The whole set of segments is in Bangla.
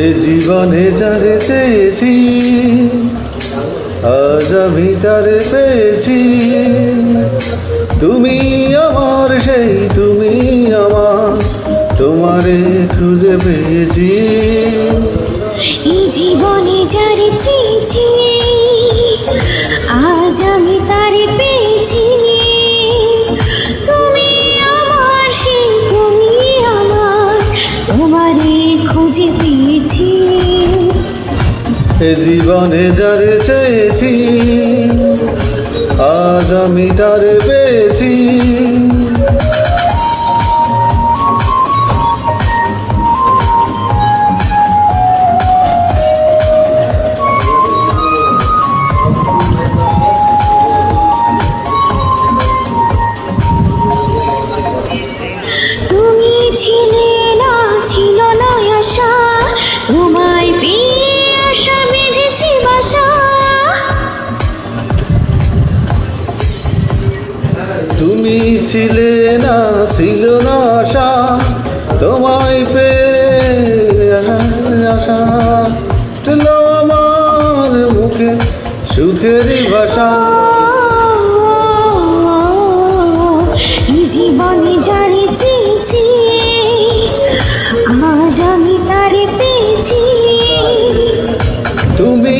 এ জীবনে যারে চেয়েছি আজ আমি তারে পেয়েছি। তুমি আমার সেই তুমি আমার, তোমারে খুঁজে পেয়েছি। এই জীবনে যারে চেয়েছি আজ আমি তারে পেয়েছি। তুমি আমার সেই তুমি আমার, তোমারে খুঁজে পেয়েছি। এ জীবনে যারে চেয়েছি আজ আমি তারে পেয়েছি। তুমি ছিলে না, ছিল না আশা, তোমায় পেয়ে আশা বেঁধেছি বাসা। তুমি ছিলে না, ছিল না আশা, তোমায় পেয়ে আশা ছিল আমার মুখে সুখেরই ভাষা। এই জীবনে যারে চেয়েছি আজ আমি তারে পেয়েছি। তুমি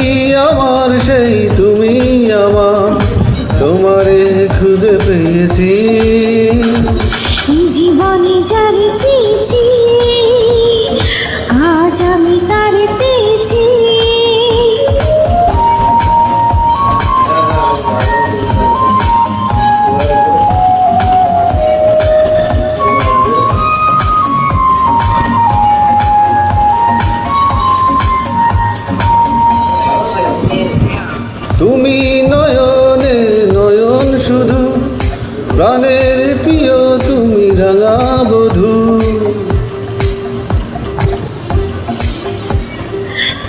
আমার সেই তুমি আমার, তোমারে খুঁজে পেয়েছি। এই জীবনে যারে চেয়েছি আজ আমি তারে পেয়েছি। তুমি নয়নে নয়ন শুধু, প্রাণের প্রিয় তুমি রাঙা বধূ।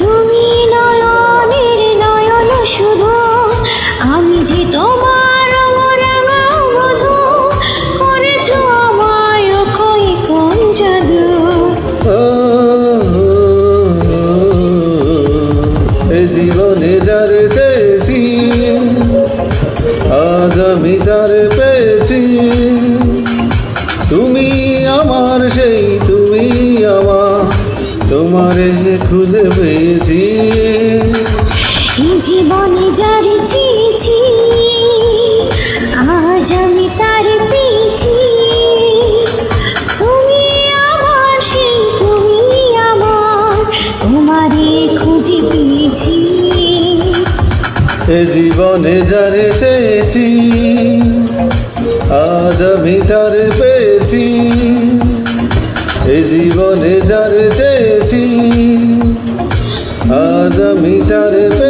তুমি নয়নের নয়ন শুধু, আমি যে তোমার রাঙা বধূ। করেছো আমায় কই কোন জাদু। এ জীবনে যারে চেয়েছি আজ আমি তারে পেয়েছি। তুমি আমার সেই তুমি আমার, তোমারে খুঁজে পেয়েছি। এই জীবনে যারে চেয়েছি আজ আমি তারে পেয়েছি। তুমি আমার সেই তুমি আমার, তোমারে খুঁজে পেয়েছি। এ জীবনে যারে চেয়েছি আজ আমি তারে পেয়েছি। এ জীবনে যারে চেয়েছি আজ আমি তারে পেয়েছি।